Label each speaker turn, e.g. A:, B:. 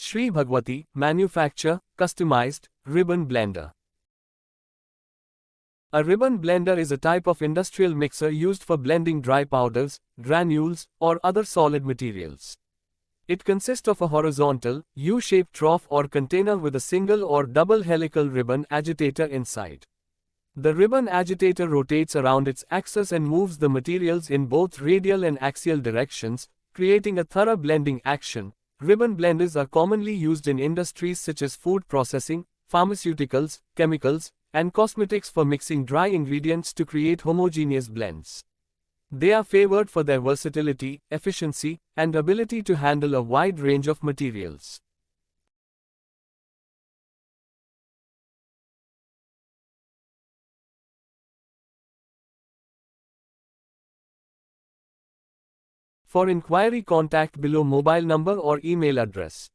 A: Shri Bhagwati, manufacture, customized, ribbon blender. A ribbon blender is a type of industrial mixer used for blending dry powders, granules, or other solid materials. It consists of a horizontal, U-shaped trough or container with a single or double helical ribbon agitator inside. The ribbon agitator rotates around its axis and moves the materials in both radial and axial directions, creating a thorough blending action. Ribbon blenders are commonly used in industries such as food processing, pharmaceuticals, chemicals, and cosmetics for mixing dry ingredients to create homogeneous blends. They are favored for their versatility, efficiency, and ability to handle a wide range of materials. For inquiry, contact below mobile number or email address.